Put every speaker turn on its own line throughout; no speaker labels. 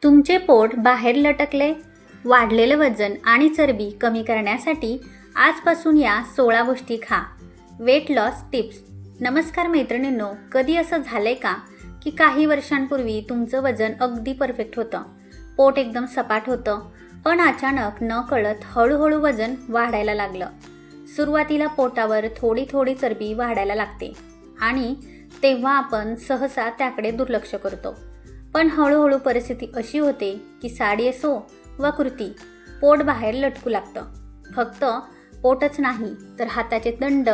तुमचे पोट बाहेर लटकले, वाढलेलं वजन आणि चरबी कमी करण्यासाठी आजपासून या 16 गोष्टी खा. Weight loss tips. नमस्कार मैत्रिणींनो, कधी असं झालंय का की काही वर्षांपूर्वी तुमचं वजन अगदी परफेक्ट होतं, पोट एकदम सपाट होतं, पण अचानक न कळत हळूहळू वजन वाढायला लागलं. सुरुवातीला पोटावर थोडी थोडी चरबी वाढायला लागते आणि तेव्हा आपण सहसा त्याकडे दुर्लक्ष करतो. पण हळूहळू परिस्थिती अशी होते की साडी असो वा कुर्ती, पोट बाहेर लटकू लागतं. फक्त पोटच नाही तर हाताचे दंड,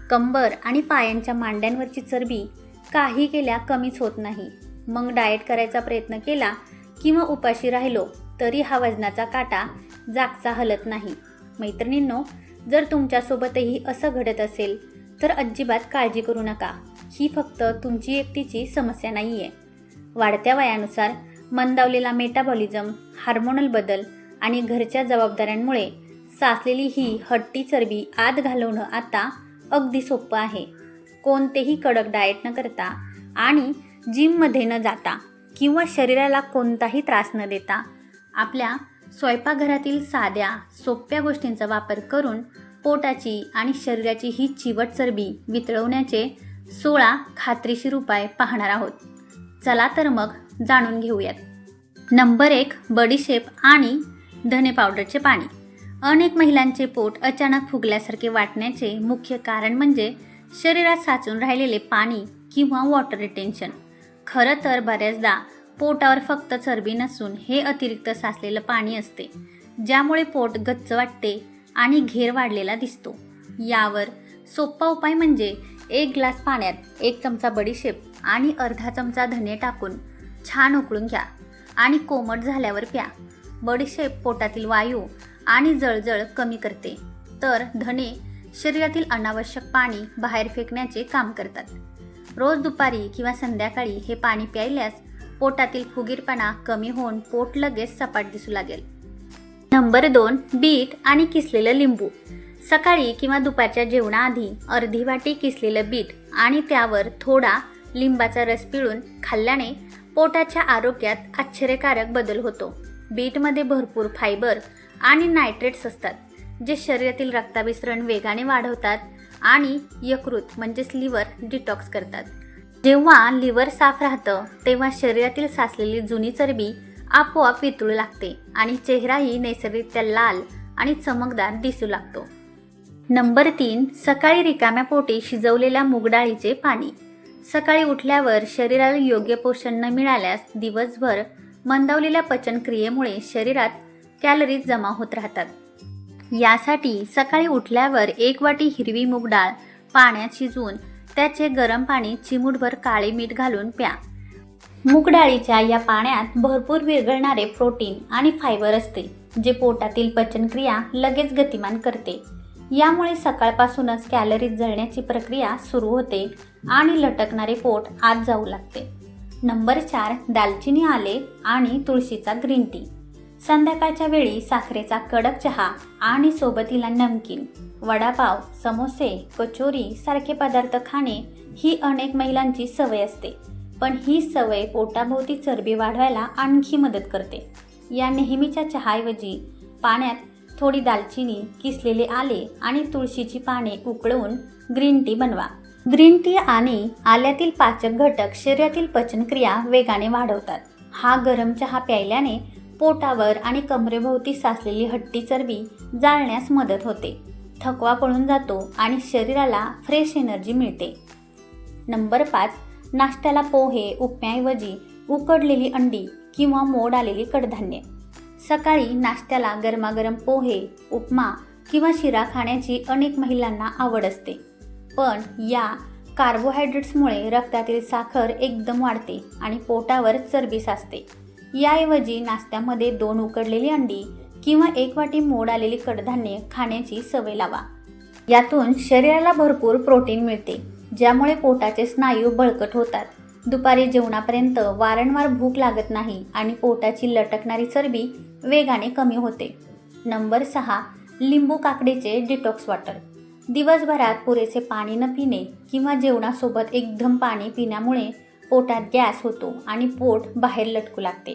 कंबर आणि पायांच्या मांड्यांवरची चरबी काही केल्या कमीच होत नाही. मग डाएट करायचा प्रयत्न केला किंवा उपाशी राहिलो तरी हा वजनाचा काटा जागचा हलत नाही. मैत्रिणींनो, जर तुमच्यासोबतही असं घडत असेल तर अजिबात काळजी करू नका. ही फक्त तुमची एकटीची समस्या नाही आहे. वाढत्या वयानुसार मंदावलेला मेटाबॉलिझम, हार्मोनल बदल आणि घरच्या जबाबदाऱ्यांमुळे साचलेली ही हट्टी चरबी आत घालवणं आता अगदी सोपं आहे. कोणतेही कडक डाएट न करता आणि जिममध्ये न जाता किंवा शरीराला कोणताही त्रास न देता आपल्या स्वयंपाकघरातील साध्या सोप्या गोष्टींचा वापर करून पोटाची आणि शरीराची ही चिवट चरबी वितळवण्याचे 16 खात्रीशीर उपाय पाहणार आहोत. चला तर मग जाणून घेऊयात. नंबर 1, बडीशेप आणि धने पावडरचे पाणी. अनेक महिलांचे पोट अचानक फुगल्यासारखे वाटण्याचे मुख्य कारण म्हणजे शरीरात साचून राहिलेले पाणी किंवा वॉटर रिटेन्शन. खरं तर बऱ्याचदा पोटावर फक्त चरबी नसून हे अतिरिक्त साचलेलं पाणी असते, ज्यामुळे पोट गच्च वाटते आणि घेर वाढलेला दिसतो. यावर सोपा उपाय म्हणजे 1 ग्लास पाण्यात 1 चमचा बडीशेप आणि अर्धा चमचा धने टाकून छान उकळून घ्या आणि कोमट झाल्यावर प्या. बडीशेप पोटातील वायू आणि जळजळ कमी करते, तर धने शरीरातील अनावश्यक पाणी बाहेर फेकण्याचे काम करतात. रोज दुपारी किंवा संध्याकाळी हे पाणी प्यायल्यास पोटातील फुगीरपणा कमी होऊन पोट लगेच सपाट दिसू लागेल. नंबर 2, बीट आणि किसलेलं लिंबू. सकाळी किंवा दुपारच्या जेवणाआधी अर्धी वाटी किसलेलं बीट आणि त्यावर थोडा लिंबाचा रस पिळून खाल्ल्याने पोटाच्या आरोग्यात आश्चर्यकारक बदल होतो. बीटमध्ये भरपूर फायबर आणि नायट्रेट्स असतात, जे शरीरातील रक्ताभिसरण वेगाने वाढवतात आणि यकृत म्हणजेच लिव्हर डिटॉक्स करतात. जेव्हा लिव्हर साफ राहतं तेव्हा शरीरातील साचलेली जुनी चरबी आपोआप वितळू लागते आणि चेहराही नैसर्गिकरित्या लाल आणि चमकदार दिसू लागतो. नंबर 3, सकाळी रिकाम्या पोटी शिजवलेल्या मूग डाळीचे पाणी. सकाळी उठल्यावर शरीराला योग्य पोषण न मिळाल्यास दिवसभर मंदावलेल्या पचनक्रियेमुळे शरीरात कॅलरीज जमा होत राहतात. यासाठी सकाळी उठल्यावर 1 वाटी हिरवी मूग डाळ पाण्यात शिजवून त्याचे गरम पाणी चिमूटभर काळे मीठ घालून प्या. मूग डाळीच्या या पाण्यात भरपूर विरघळणारे प्रोटीन आणि फायबर असते, जे पोटातील पचनक्रिया लगेच गतिमान करते. यामुळे सकाळपासूनच कॅलरीज जळण्याची प्रक्रिया सुरू होते आणि लटकणारे पोट आत जाऊ लागते. नंबर 4, दालचिनी, आले आणि तुळशीचा ग्रीन टी. संध्याकाळच्या वेळी साखरेचा कडक चहा आणि सोबतीला नमकीन, वडापाव, समोसे, कचोरी सारखे पदार्थ खाणे ही अनेक महिलांची सवय असते. पण ही सवय पोटाभोवती चरबी वाढवायला आणखी मदत करते. या नेहमीच्या चहाऐवजी पाण्यात थोडी दालचिनी, किसलेले आले आणि तुळशीची पाने उकळवून ग्रीन टी बनवा. ग्रीन टी आणि आल्यातील पाचक घटक शरीरातील पचनक्रिया वेगाने वाढवतात. हा गरम चहा प्यायल्याने पोटावर आणि कमरेभोवती साचलेली हट्टी चरबी जाळण्यास मदत होते. थकवा पळून जातो आणि शरीराला फ्रेश एनर्जी मिळते. नंबर 5, नाश्त्याला पोहे, उपम्याऐवजी उकडलेली अंडी किंवा मोड आलेली कडधान्ये. सकाळी नाश्त्याला गरमागरम पोहे, उपमा किंवा शिरा खाण्याची अनेक महिलांना आवड असते. पण या कार्बोहायड्रेट्समुळे रक्तातील साखर एकदम वाढते आणि पोटावर चरबी साचते. याऐवजी नाश्त्यामध्ये 2 उकडलेली अंडी किंवा 1 वाटी मोड आलेली कडधान्ये खाण्याची सवय लावा. यातून शरीराला भरपूर प्रोटीन मिळते, ज्यामुळे पोटाचे स्नायू बळकट होतात. दुपारी जेवणापर्यंत वारंवार भूक लागत नाही आणि पोटाची लटकणारी चरबी वेगाने कमी होते. नंबर 6, लिंबू काकडीचे डिटॉक्स वॉटर. दिवसभरात पुरेसे पाणी न पिणे किंवा जेवणासोबत एकदम पाणी पिण्यामुळे पोटात गॅस होतो आणि पोट बाहेर लटकू लागते.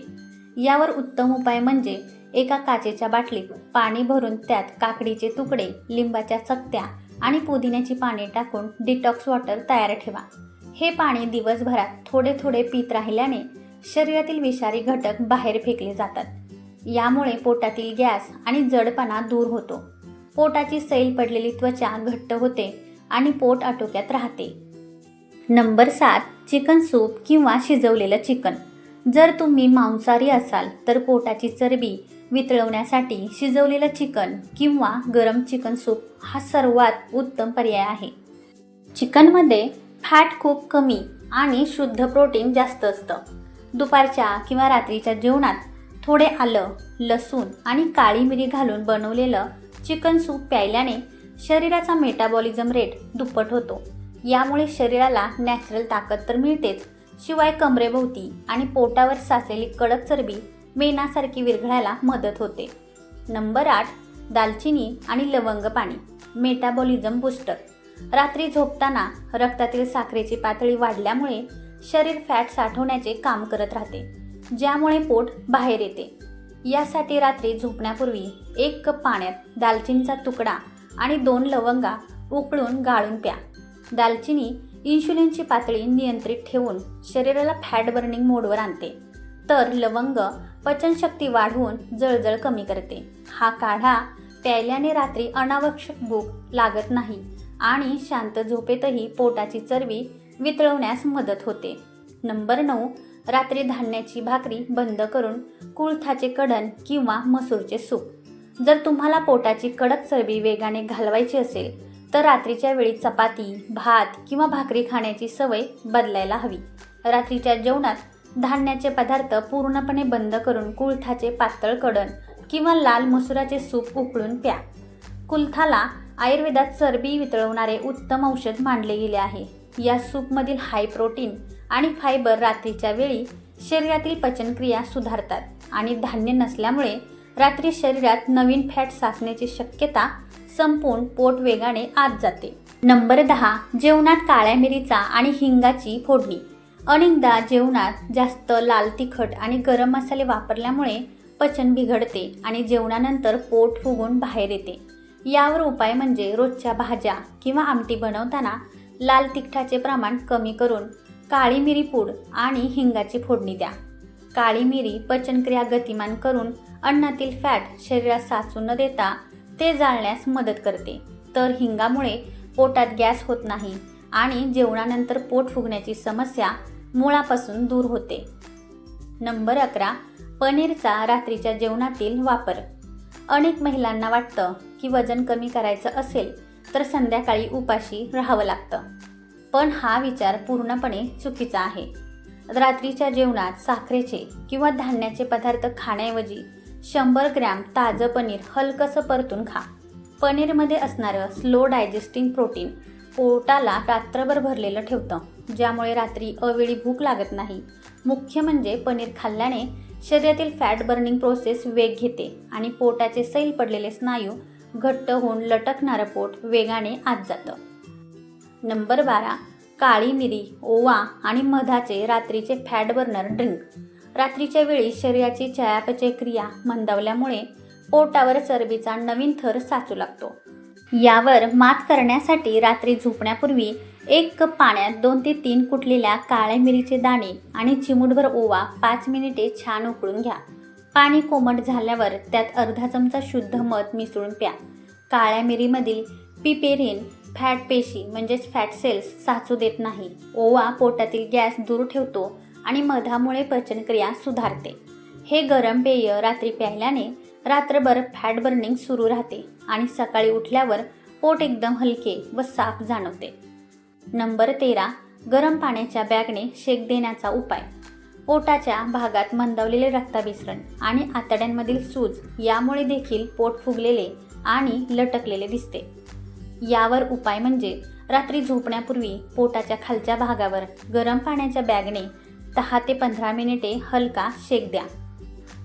यावर उत्तम उपाय म्हणजे एका काचेच्या बाटलीत पाणी भरून त्यात काकडीचे तुकडे, लिंबाच्या चकत्या आणि पुदिन्याची पाने टाकून डिटॉक्स वॉटर तयार ठेवा. हे पाणी दिवसभरात थोडे थोडे पीत राहिल्याने शरीरातील विषारी घटक बाहेर फेकले जातात. यामुळे पोटातील गॅस आणि जडपणा दूर होतो. पोटाची सैल पडलेली त्वचा घट्ट होते आणि पोट आटोक्यात राहते. नंबर 7. चिकन सूप किंवा शिजवलेलं चिकन. जर तुम्ही मांसाहारी असाल तर पोटाची चरबी वितळवण्यासाठी शिजवलेलं चिकन किंवा गरम चिकन सूप हा सर्वात उत्तम पर्याय आहे. चिकनमध्ये फॅट खूप कमी आणि शुद्ध प्रोटीन जास्त असतं. दुपारच्या किंवा रात्रीच्या जेवणात थोडे आलं, लसूण आणि काळी मिरी घालून बनवलेलं चिकन सूप प्यायल्याने शरीराचा मेटाबॉलिझम रेट दुप्पट होतो. यामुळे शरीराला नॅचरल ताकद तर मिळतेच, शिवाय कमरेभोवती आणि पोटावर साचलेली कडक चरबी मेणासारखी विरघळायला मदत होते. नंबर 8. दालचिनी आणि लवंग पाणी. Metabolism booster. रात्री झोपताना रक्तातील साखरेची पातळी वाढल्यामुळे शरीर फॅट साठवण्याचे काम करत राहते, ज्यामुळे पोट बाहेर येते. यासाठी रात्री झोपण्यापूर्वी 1 कप पाण्यात दालचिनीचा तुकडा आणि 2 लवंगा उकळून गाळून प्या. दालचिनी इन्शुलिनची पातळी नियंत्रित ठेवून शरीराला फॅट बर्निंग मोडवर आणते, तर लवंग पचनशक्ती वाढवून जळजळ कमी करते. हा काढा प्यायल्याने रात्री अनावश्यक भूक लागत नाही आणि शांत झोपेतही पोटाची चरबी वितळवण्यास मदत होते. नंबर 9. रात्री धान्याची भाकरी बंद करून कुळथाचे कडण किंवा मसूरचे सूप. जर तुम्हाला पोटाची कडक चरबी वेगाने घालवायची असेल तर रात्रीच्या वेळी चपाती, भात किंवा भाकरी खाण्याची सवय बदलायला हवी. रात्रीच्या जेवणात धान्याचे पदार्थ पूर्णपणे बंद करून कुळथाचे पातळ कडण किंवा लाल मसुराचे सूप उकळून प्या. कुळथाला आयुर्वेदात चरबी वितळवणारे उत्तम औषध मानले गेले आहे. या सूपमधील हाय प्रोटीन आणि फायबर रात्रीच्या वेळी शरीरातील पचनक्रिया सुधारतात आणि धान्य नसल्यामुळे रात्री शरीरात नवीन फॅट साचण्याची शक्यता संपून पोट वेगाने आत जाते. नंबर 10. जेवणात काळ्या मिरीचा आणि हिंगाची फोडणी. अनेकदा जेवणात जास्त लाल तिखट आणि गरम मसाले वापरल्यामुळे पचन बिघडते आणि जेवणानंतर पोट फुगून बाहेर येते. यावर उपाय म्हणजे रोजच्या भाज्या किंवा आमटी बनवताना लाल तिखटाचे प्रमाण कमी करून काळी मिरी पूड आणि हिंगाची फोडणी द्या. काळी मिरी पचनक्रिया गतिमान करून अन्नातील फॅट शरीरात साचू न देता ते जाळण्यास मदत करते, तर हिंगामुळे पोटात गॅस होत नाही आणि जेवणानंतर पोट फुगण्याची समस्या मुळापासून दूर होते. नंबर 11. पनीरचा रात्रीच्या जेवणातील वापर. अनेक महिलांना वाटतं की वजन कमी करायचं असेल तर संध्याकाळी उपाशी राहावं लागतं, पण हा विचार पूर्णपणे चुकीचा आहे. रात्रीच्या जेवणात साखरेचे किंवा धान्याचे पदार्थ खाण्याऐवजी 100 ग्रॅम ताजं पनीर हलकंसं परतून खा. पनीरमध्ये असणारं स्लो डायजेस्टिंग प्रोटीन पोटाला रात्रभर भरलेलं ठेवतं, ज्यामुळे रात्री अवेळी भूक लागत नाही. मुख्य म्हणजे पनीर खाल्ल्याने शरीरातील फॅट बर्निंग प्रोसेस वेग घेते आणि पोटाचे सैल पडलेले स्नायू घट्ट होऊन लटकणारं पोट वेगाने आत जातं. नंबर 12. काळी मिरी, ओवा आणि मधाचे रात्रीचे फॅट बर्नर ड्रिंक. रात्रीच्या वेळी शरीराची चयापचय क्रिया मंदावल्यामुळे पोटावर चरबीचा नवीन थर साचू लागतो. यावर मात करण्यासाठी रात्री झोपण्यापूर्वी 1 कप पाण्यात 2 ते 3 कुटलेल्या काळ्या मिरीचे दाणे आणि चिमूटभर ओवा 5 मिनिटे छान उकळून घ्या. पाणी कोमट झाल्यावर त्यात अर्धा चमचा शुद्ध मध मिसळून प्या. काळ्या मिरीमधील पिपेरिन फॅट पेशी म्हणजेच फॅट सेल्स साचू देत नाही. ओवा पोटातील गॅस दूर ठेवतो आणि मधामुळे पचनक्रिया सुधारते. हे गरम पेय रात्री प्यायल्याने रात्रभर फॅट बर्निंग सुरू राहते आणि सकाळी उठल्यावर पोट एकदम हलके व साफ जाणवते. नंबर 13. गरम पाण्याच्या बॅगने शेक देण्याचा उपाय. पोटाच्या भागात मंदावलेले रक्ताभिसरण आणि आतड्यांमधील सूज यामुळे देखील पोट फुगलेले आणि लटकलेले दिसते. यावर उपाय म्हणजे रात्री झोपण्यापूर्वी पोटाच्या खालच्या भागावर गरम पाण्याच्या बॅगने 10 ते 15 मिनिटे हलका शेक द्या.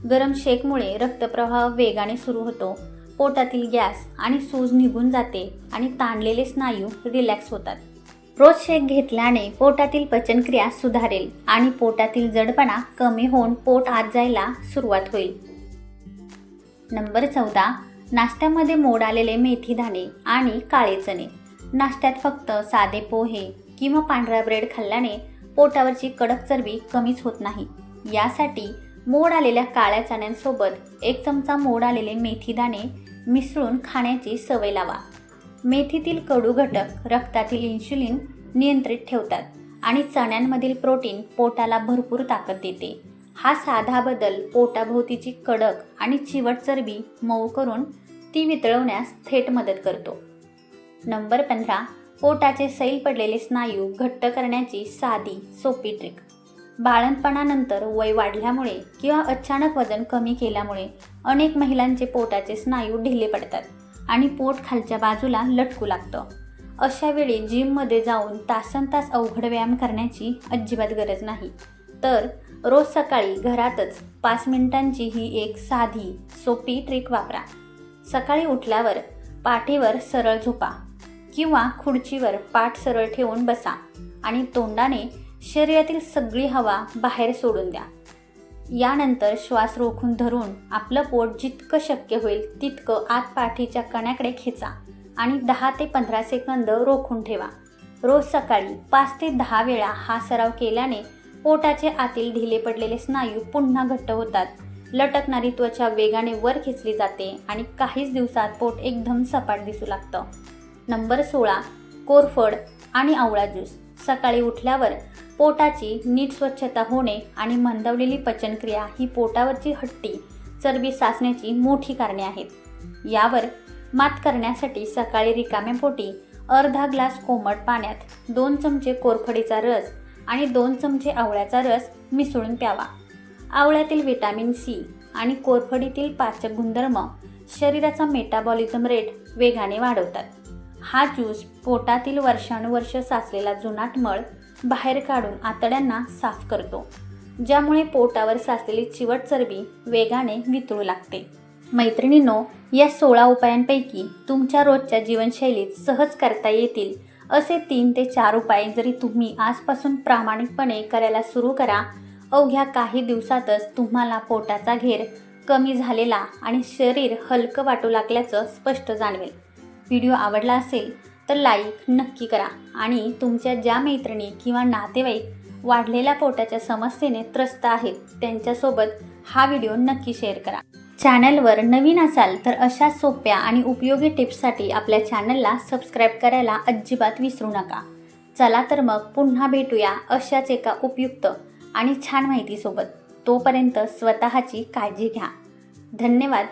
गरम शेकमुळे रक्तप्रवाह वेगाने सुरू होतो, पोटातील गॅस आणि सूज निघून जाते आणि ताणलेले स्नायू रिलॅक्स होतात. रोज शेक घेतल्याने पोटातील पचनक्रिया सुधारेल आणि पोटातील जडपणा कमी होऊन पोट आत जायला सुरुवात होईल. नंबर 14. नाश्त्यामध्ये मोड आलेले मेथी दाणे आणि काळे चणे. नाश्त्यात फक्त साधे पोहे किंवा पांढरा ब्रेड खाल्ल्याने पोटावरची कडक चरबी कमीच होत नाही. यासाठी मोड आलेल्या काळ्या चण्यांसोबत 1 चमचा मोड आलेले मेथी दाणे मिसळून खाण्याची सवय लावा. मेथीतील कडू घटक रक्तातील इन्शुलिन नियंत्रित ठेवतात आणि चण्यांमधील प्रोटीन पोटाला भरपूर ताकद देते. हा साधा बदल पोटाभोवतीची कडक आणि चिवट चरबी मऊ करून ती वितळवण्यास थेट मदत करतो. नंबर 15. पोटाचे सैल पडलेले स्नायू घट्ट करण्याची साधी सोपी ट्रिक. बाळंतपणानंतर वय वाढल्यामुळे किंवा अचानक वजन कमी केल्यामुळे अनेक महिलांचे पोटाचे स्नायू ढिले पडतात आणि पोट खालच्या बाजूला लटकू लागतं. अशा वेळी जिममध्ये जाऊन तासनतास अवघड व्यायाम करण्याची अजिबात गरज नाही, तर रोज सकाळी घरातच 5 मिनिटांची ही एक साधी सोपी ट्रिक वापरा. सकाळी उठल्यावर पाठीवर सरळ झोपा किंवा खुर्चीवर पाठ सरळ ठेवून बसा आणि तोंडाने शरीरातील सगळी हवा बाहेर सोडून द्या. यानंतर श्वास रोखून धरून आपलं पोट जितकं शक्य होईल तितकं आत पाठीच्या कण्याकडे खेचा आणि 10 ते 15 सेकंद रोखून ठेवा. रोज सकाळी 5 ते 10 वेळा हा सराव केल्याने पोटाचे आतील ढिले पडलेले स्नायू पुन्हा घट्ट होतात, लटकणारी त्वचा वेगाने वर खेचली जाते आणि काहीच दिवसात पोट एकदम सपाट दिसू लागतं. नंबर 16. कोरफड आणि आवळा ज्यूस. सकाळी उठल्यावर पोटाची नीट स्वच्छता होणे आणि मंदावलेली पचनक्रिया ही पोटावरची हट्टी चरबी साचण्याची मोठी कारणे आहेत. यावर मात करण्यासाठी सकाळी रिकाम्या पोटी अर्धा ग्लास कोमट पाण्यात 2 चमचे कोरफडीचा रस आणि 2 चमचे आवळ्याचा रस मिसळून प्यावा. आवळ्यातील व्हिटॅमिन सी आणि कोरफडीतील पाचक गुणधर्म शरीराचा मेटाबॉलिझम रेट वेगाने वाढवतात. हा ज्यूस पोटातील वर्षानुवर्ष साचलेला जुनाट मळ बाहेर काढून आतड्यांना साफ करतो, ज्यामुळे पोटावर साचलेली चिवट चरबी वेगाने वितळू लागते. मैत्रिणींनो, या 16 उपायांपैकी तुमच्या रोजच्या जीवनशैलीत सहज करता येतील असे 3 ते 4 उपाय जरी तुम्ही आजपासून प्रामाणिकपणे करायला सुरू करा, अवघ्या काही दिवसातच तुम्हाला पोटाचा घेर कमी झालेला आणि शरीर हलकं वाटू लागल्याचं स्पष्ट जाणवेल. व्हिडिओ आवडला असेल तर लाईक नक्की करा आणि तुमच्या ज्या मैत्रिणी किंवा नातेवाईक वाढलेल्या पोटाच्या समस्येने त्रस्त आहेत त्यांच्यासोबत हा व्हिडिओ नक्की शेअर करा. चॅनलवर नवीन असाल तर अशा सोप्या आणि उपयोगी टिप्ससाठी आपल्या चॅनलला सबस्क्राईब करायला अजिबात विसरू नका. चला तर मग पुन्हा भेटूया अशाच एका उपयुक्त आणि छान माहितीसोबत. तोपर्यंत स्वतःची काळजी घ्या. धन्यवाद.